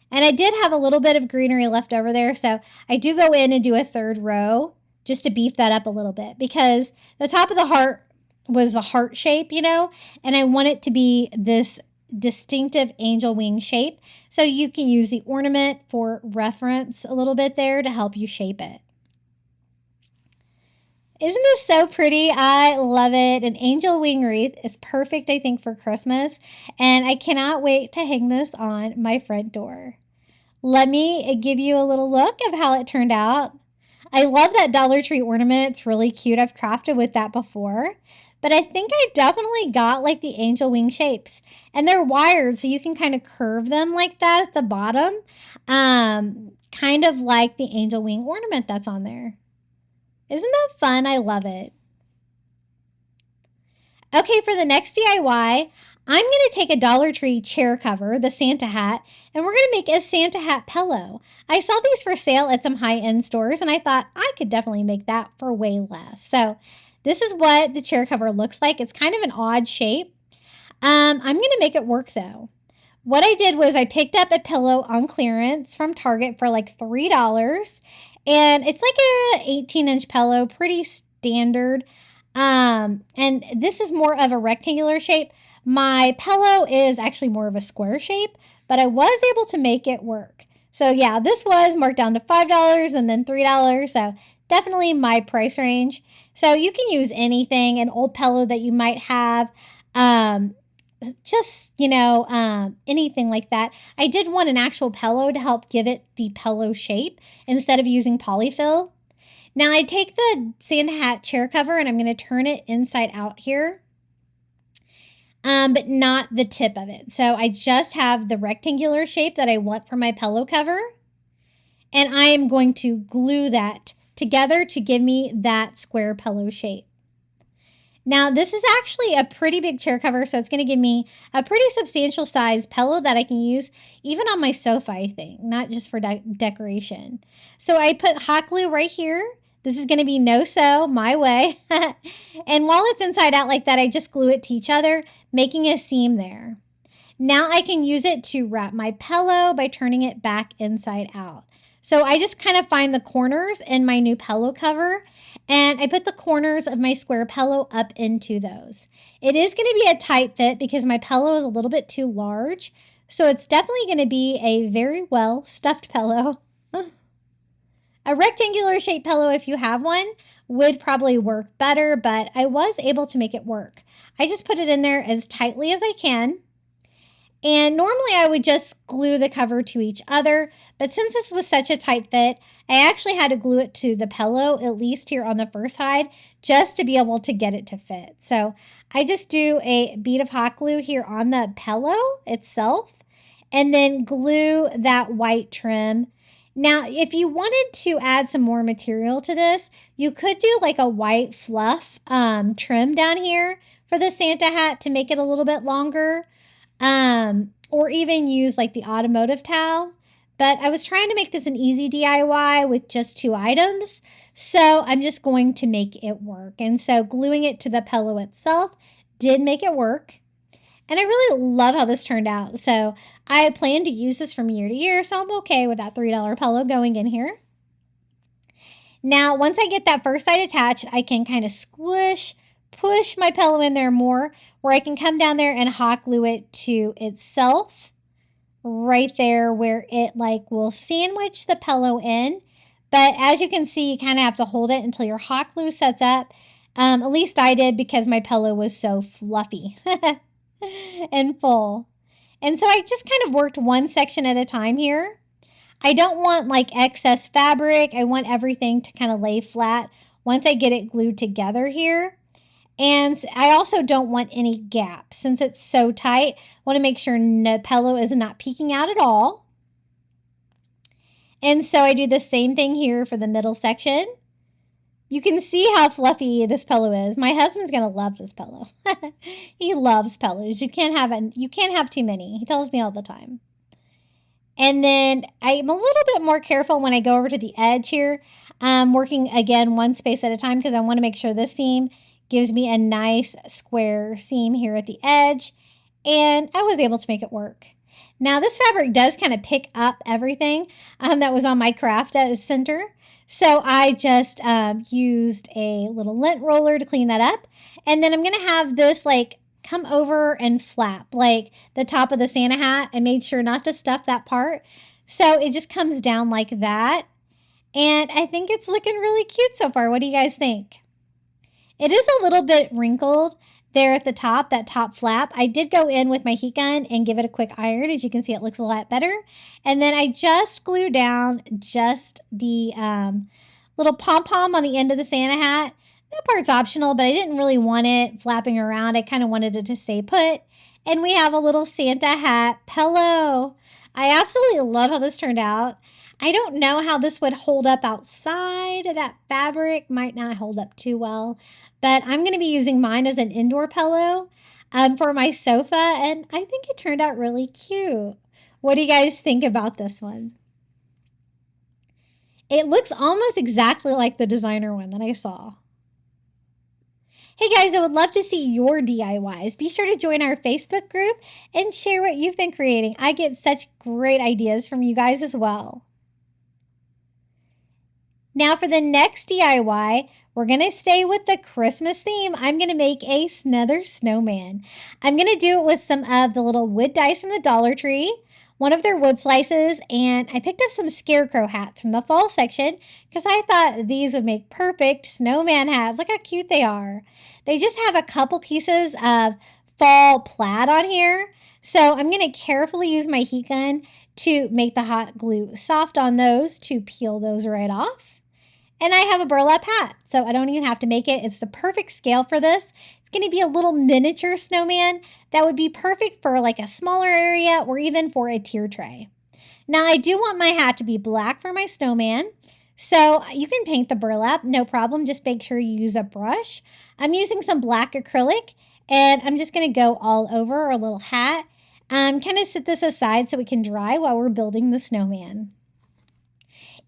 And I did have a little bit of greenery left over there, so I do go in and do a 3rd row just to beef that up a little bit, because the top of the heart was the heart shape, you know, and I want it to be this distinctive angel wing shape. So you can use the ornament for reference a little bit there to help you shape it. Isn't this so pretty? I love it. An angel wing wreath is perfect, I think, for Christmas, and I cannot wait to hang this on my front door. Let me give you a little look of how it turned out. I love that Dollar Tree ornament. It's really cute. I've crafted with that before. But I think I definitely got like the angel wing shapes. And they're wired, so you can kind of curve them like that at the bottom. Kind of like the angel wing ornament that's on there. Isn't that fun? I love it. Okay, for the next DIY, I'm going to take a Dollar Tree chair cover, the Santa hat, and we're going to make a Santa hat pillow. I saw these for sale at some high-end stores, and I thought I could definitely make that for way less. So this is what the chair cover looks like. It's kind of an odd shape. I'm going to make it work, though. What I did was I picked up a pillow on clearance from Target for like $3, and it's like a 18-inch pillow, pretty standard. And this is more of a rectangular shape. My pillow is actually more of a square shape, but I was able to make it work. So yeah, this was marked down to $5 and then $3. So definitely my price range. So you can use anything, an old pillow that you might have, just, you know, anything like that. I did want an actual pillow to help give it the pillow shape instead of using polyfill. Now I take the Santa hat chair cover and I'm going to turn it inside out here, but not the tip of it. So I just have the rectangular shape that I want for my pillow cover, and I am going to glue that together to give me that square pillow shape. Now this is actually a pretty big chair cover, so it's going to give me a pretty substantial size pillow that I can use even on my sofa, I think, not just for decoration. So I put hot glue right here. This is going to be no-sew, my way. And while it's inside out like that, I just glue it to each other, making a seam there. Now I can use it to wrap my pillow by turning it back inside out. So I just kind of find the corners in my new pillow cover, and I put the corners of my square pillow up into those. It is going to be a tight fit because my pillow is a little bit too large, so it's definitely going to be a very well stuffed pillow. A rectangular shaped pillow, if you have one, would probably work better, but I was able to make it work. I just put it in there as tightly as I can. And normally I would just glue the cover to each other, but since this was such a tight fit, I actually had to glue it to the pillow, at least here on the first side, just to be able to get it to fit. So I just do a bead of hot glue here on the pillow itself, and then glue that white trim. Now, if you wanted to add some more material to this, you could do like a white fluff trim down here for the Santa hat to make it a little bit longer. Or even use like the automotive towel. But I was trying to make this an easy DIY with just 2 items. So I'm just going to make it work. And so gluing it to the pillow itself did make it work. And I really love how this turned out. So I plan to use this from year to year. So I'm okay with that $3 pillow going in here. Now, once I get that first side attached, I can kind of push my pillow in there more, where I can come down there and hot glue it to itself right there where it like will sandwich the pillow in. But as you can see, you kind of have to hold it until your hot glue sets up. At least I did, because my pillow was so fluffy and full. And so I just kind of worked one section at a time here. I don't want like excess fabric. I want everything to kind of lay flat once I get it glued together here. And I also don't want any gaps. Since it's so tight, I want to make sure the pillow is not peeking out at all. And so I do the same thing here for the middle section. You can see how fluffy this pillow is. My husband's going to love this pillow. He loves pillows. You can't have too many. He tells me all the time. And then I'm a little bit more careful when I go over to the edge here. I'm working again one space at a time, because I want to make sure this seam gives me a nice square seam here at the edge. And I was able to make it work. Now this fabric does kind of pick up everything that was on my craft center. So I just used a little lint roller to clean that up. And then I'm going to have this like come over and flap like the top of the Santa hat. I made sure not to stuff that part. So it just comes down like that. And I think it's looking really cute so far. What do you guys think? It is a little bit wrinkled there at the top, that top flap. I did go in with my heat gun and give it a quick iron. As you can see, it looks a lot better. And then I just glued down just the little pom-pom on the end of the Santa hat. That part's optional, but I didn't really want it flapping around. I kind of wanted it to stay put. And we have a little Santa hat pillow. I absolutely love how this turned out. I don't know how this would hold up outside. That fabric might not hold up too well, but I'm going to be using mine as an indoor pillow for my sofa, and I think it turned out really cute. What do you guys think about this one? It looks almost exactly like the designer one that I saw. Hey guys, I would love to see your DIYs. Be sure to join our Facebook group and share what you've been creating. I get such great ideas from you guys as well. Now for the next DIY, we're going to stay with the Christmas theme. I'm going to make another snowman. I'm going to do it with some of the little wood dice from the Dollar Tree, one of their wood slices, and I picked up some scarecrow hats from the fall section because I thought these would make perfect snowman hats. Look how cute they are. They just have a couple pieces of fall plaid on here. So I'm going to carefully use my heat gun to make the hot glue soft on those to peel those right off. And I have a burlap hat, so I don't even have to make it. It's the perfect scale for this. It's going to be a little miniature snowman that would be perfect for like a smaller area or even for a tier tray. Now, I do want my hat to be black for my snowman, so you can paint the burlap, no problem. Just make sure you use a brush. I'm using some black acrylic, and I'm just going to go all over our little hat. Kind of set this aside so it can dry while we're building the snowman.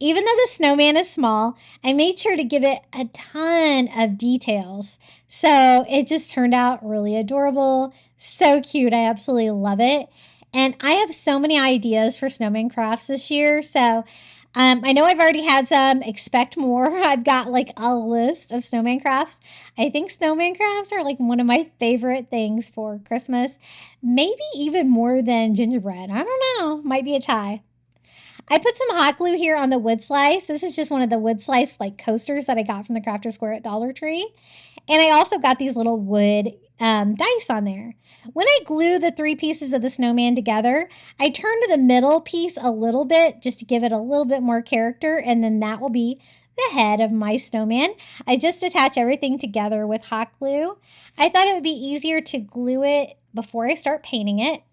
Even though the snowman is small, I made sure to give it a ton of details. So it just turned out really adorable. So cute. I absolutely love it. And I have so many ideas for snowman crafts this year. So I know I've already had some. Expect more. I've got like a list of snowman crafts. I think snowman crafts are like one of my favorite things for Christmas. Maybe even more than gingerbread. I don't know. Might be a tie. I put some hot glue here on the wood slice. This is just one of the wood slice like coasters that I got from the Crafter Square at Dollar Tree. And I also got these little wood dice on there. When I glue the 3 pieces of the snowman together, I turn to the middle piece a little bit just to give it a little bit more character, and then that will be the head of my snowman. I just attach everything together with hot glue. I thought it would be easier to glue it before I start painting it.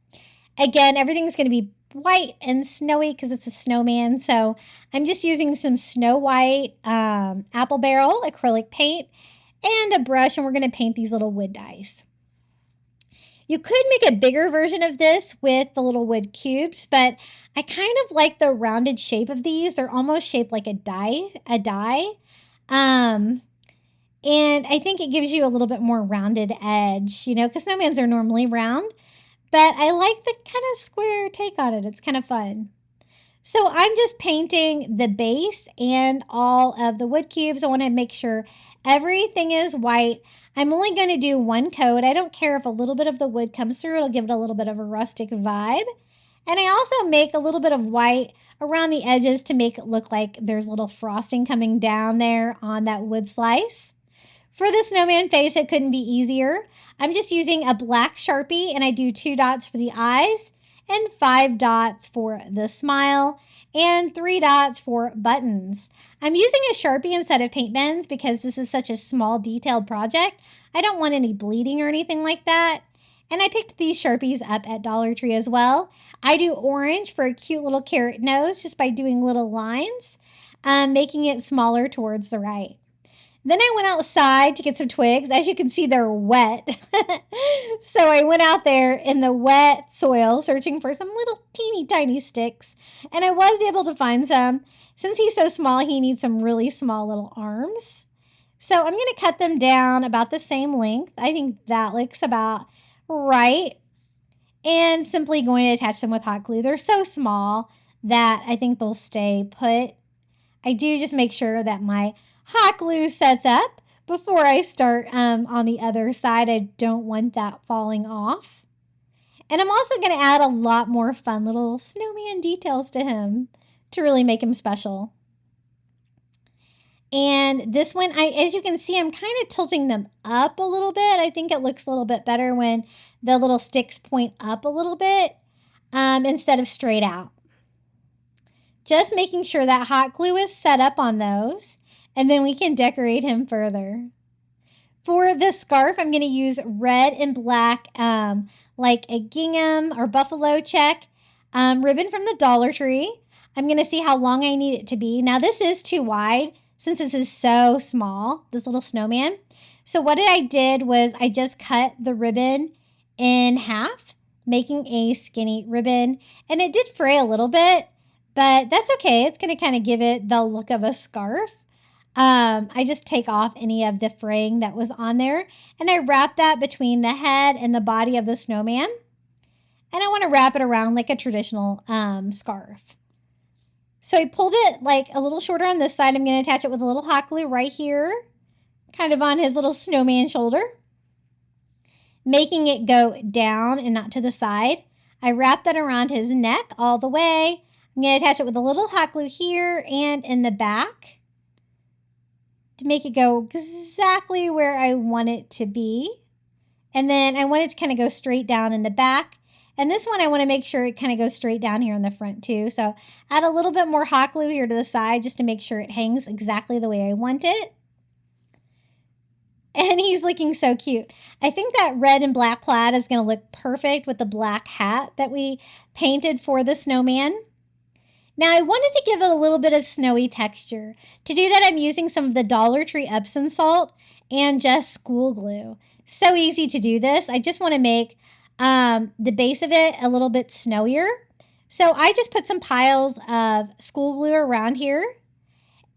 Again, everything's going to be white and snowy because it's a snowman, so I'm just using some Snow White apple barrel acrylic paint and a brush, and we're going to paint these little wood dice. You could make a bigger version of this with the little wood cubes, but I kind of like the rounded shape of these. They're almost shaped like a die. And I think it gives you a little bit more rounded edge, because snowmans are normally round, but I like the kind of square take on it. It's kind of fun. So I'm just painting the base and all of the wood cubes. I want to make sure everything is white. I'm only going to do 1 coat. I don't care if a little bit of the wood comes through. It'll give it a little bit of a rustic vibe. And I also make a little bit of white around the edges to make it look like there's a little frosting coming down there on that wood slice. For the snowman face, it couldn't be easier. I'm just using a black Sharpie, and I do 2 dots for the eyes and 5 dots for the smile and 3 dots for buttons. I'm using a Sharpie instead of paint pens because this is such a small detailed project. I don't want any bleeding or anything like that. And I picked these Sharpies up at Dollar Tree as well. I do orange for a cute little carrot nose just by doing little lines, making it smaller towards the right. Then I went outside to get some twigs. As you can see, they're wet. So I went out there in the wet soil searching for some little teeny tiny sticks. And I was able to find some. Since he's so small, he needs some really small little arms. So I'm going to cut them down about the same length. I think that looks about right. And simply going to attach them with hot glue. They're so small that I think they'll stay put. I do just make sure that my hot glue sets up before I start on the other side. I don't want that falling off. And I'm also going to add a lot more fun little snowman details to him to really make him special. And this one, as you can see, I'm kind of tilting them up a little bit. I think it looks a little bit better when the little sticks point up a little bit instead of straight out. Just making sure that hot glue is set up on those, and then we can decorate him further. For the scarf, I'm going to use red and black, like a gingham or buffalo check ribbon from the Dollar Tree. I'm going to see how long I need it to be. Now, this is too wide since this is so small, this little snowman. So what I did was I just cut the ribbon in half, making a skinny ribbon. And it did fray a little bit, but that's okay. It's going to kind of give it the look of a scarf. I just take off any of the fraying that was on there, and I wrap that between the head and the body of the snowman. And I want to wrap it around like a traditional scarf. So I pulled it like a little shorter on this side. I'm going to attach it with a little hot glue right here, kind of on his little snowman shoulder, making it go down and not to the side. I wrap that around his neck all the way. I'm going to attach it with a little hot glue here and in the back to make it go exactly where I want it to be. And then I want it to kind of go straight down in the back. And this one, I want to make sure it kind of goes straight down here in the front too. So add a little bit more hot glue here to the side just to make sure it hangs exactly the way I want it. And he's looking so cute. I think that red and black plaid is going to look perfect with the black hat that we painted for the snowman. Now I wanted to give it a little bit of snowy texture. To do that, I'm using some of the Dollar Tree Epsom salt and just school glue. So easy to do this. I just want to make the base of it a little bit snowier. So I just put some piles of school glue around here.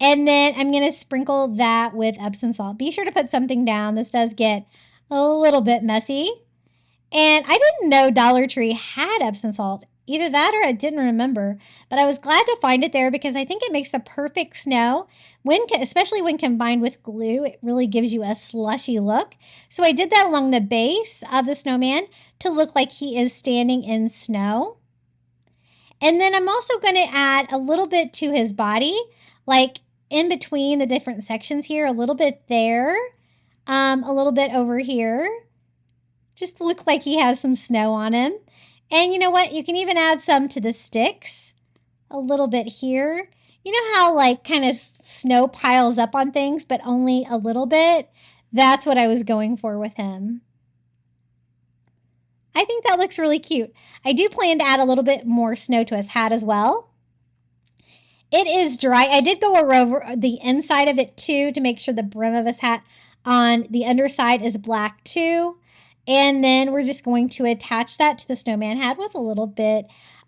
And then I'm going to sprinkle that with Epsom salt. Be sure to put something down. This does get a little bit messy. And I didn't know Dollar Tree had Epsom salt. Either that or I didn't remember. But I was glad to find it there because I think it makes the perfect snow. Especially when combined with glue, it really gives you a slushy look. So I did that along the base of the snowman to look like he is standing in snow. And then I'm also going to add a little bit to his body, like in between the different sections here, a little bit there, a little bit over here, just to look like he has some snow on him. And you know what? You can even add some to the sticks. A little bit here. You know how like kind of snow piles up on things, but only a little bit? That's what I was going for with him. I think that looks really cute. I do plan to add a little bit more snow to his hat as well. It is dry. I did go over the inside of it too to make sure the brim of his hat on the underside is black too. And then we're just going to attach that to the snowman hat with a little bit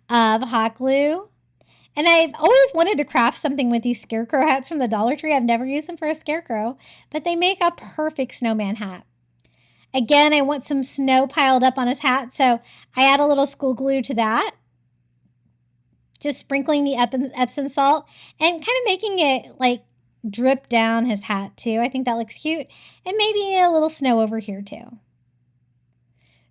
of hot glue. And I've always wanted to craft something with these scarecrow hats from the Dollar Tree. I've never used them for a scarecrow, but they make a perfect snowman hat. Again, I want some snow piled up on his hat, so I add a little school glue to that. Just sprinkling the Epsom salt and kind of making it like drip down his hat too. I think that looks cute. And maybe a little snow over here too.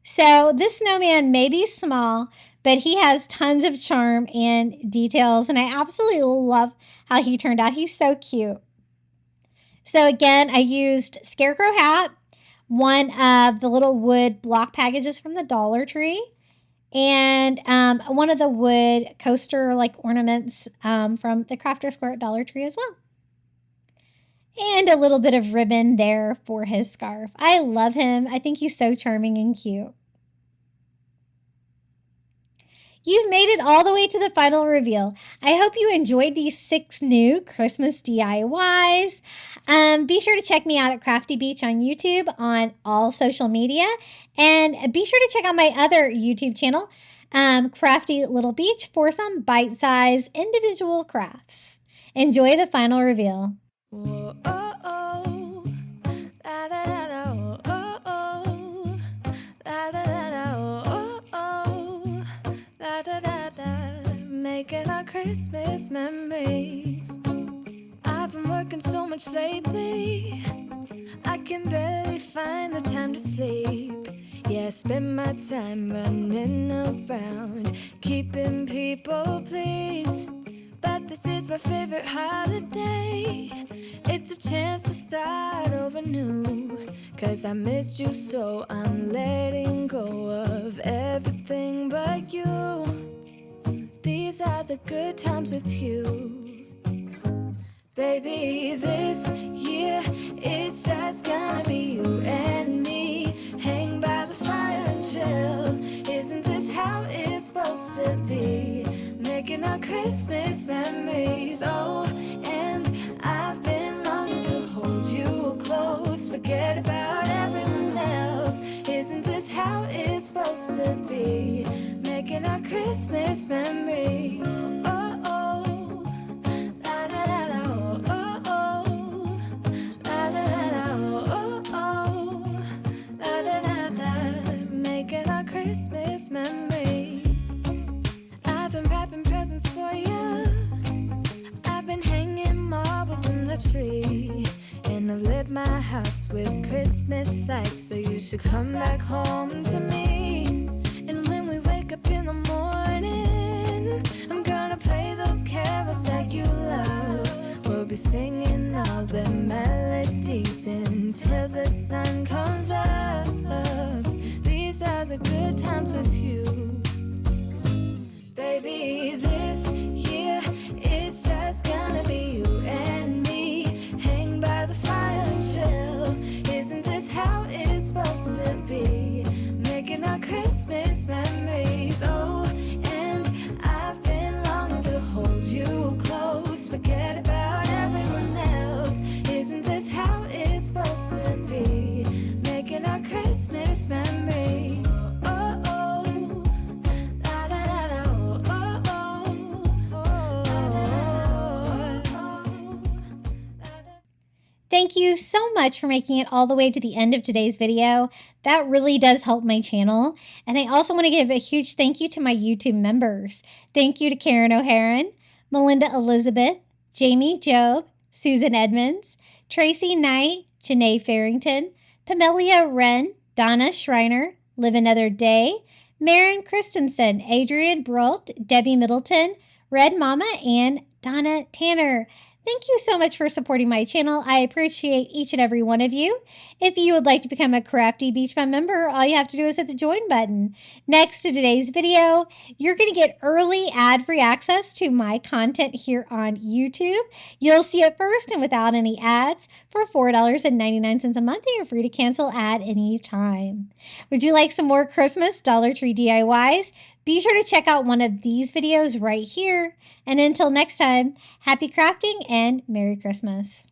So this snowman may be small, but he has tons of charm and details, and I absolutely love how he turned out. He's so cute. So again, I used scarecrow hat, one of the little wood block packages from the Dollar Tree, and one of the wood coaster like ornaments from the Crafter Square at Dollar Tree as well. And a little bit of ribbon there for his scarf. I love him. I think he's so charming and cute. You've made it all the way to the final reveal. I hope you enjoyed these 6 new Christmas DIYs. Be sure to check me out at Crafty Beach on YouTube on all social media. And be sure to check out my other YouTube channel, Crafty Little Beach, for some bite-sized individual crafts. Enjoy the final reveal. Whoa, oh, oh. La, da, da, da, oh, oh, oh. La, da, da, da, oh, oh, oh. La, da, da, da. Making our Christmas memories. I've been working so much lately, I can barely find the time to sleep. Yeah, I spend my time running around, keeping people pleased. But this is my favorite holiday. It's a chance to start over new. 'Cause I missed you, so I'm letting go of everything but you. These are the good times with you. Baby, this year it's just gonna be you and me. Hang by the fire and chill. Isn't this how it's supposed to be? Making our Christmas memories. Oh, and I've been longing to hold you close. Forget about everyone else. Isn't this how it's supposed to be? Making our Christmas memories. Oh, oh, la da da da, oh, oh, oh, la da da da, oh, oh, la da da da. Making our Christmas memories. I've been wrapping presents for you. I've been hanging marbles in the tree. And I've lit my house with Christmas lights. So you should come back home to me. And when we wake up in the morning, I'm gonna play those carols that you love. We'll be singing all the melodies until the sun comes up. These are the good times with you. Baby, this year it's just gonna be you and me. Hang by the fire and chill. Isn't this how it's supposed to be? Making our Christmas memories. Oh, and I've been longing to hold you close. Forget about everyone else. Isn't this how it's supposed to be? Making our Christmas memories. Oh, oh, la da da da, oh, oh, oh, oh, oh. Thank you so much for making it all the way to the end of today's video. That really does help my channel. And I also want to give a huge thank you to my YouTube members. Thank you to Karen O'Haron, Melinda Elizabeth, Jamie Job, Susan Edmonds, Tracy Knight, Janae Farrington, Pamelia Wren, Donna Schreiner, Live Another Day, Maren Christensen, Adrian Brolt, Debbie Middleton, Red Mama, and Donna Tanner. Thank you so much for supporting my channel. I appreciate each and every one of you. If you would like to become a Crafty Beach Bum member, all you have to do is hit the join button. Next to today's video, you're going to get early ad-free access to my content here on YouTube. You'll see it first and without any ads for $4.99 a month, and you're free to cancel at any time. Would you like some more Christmas Dollar Tree DIYs? Be sure to check out one of these videos right here. And until next time, happy crafting and Merry Christmas.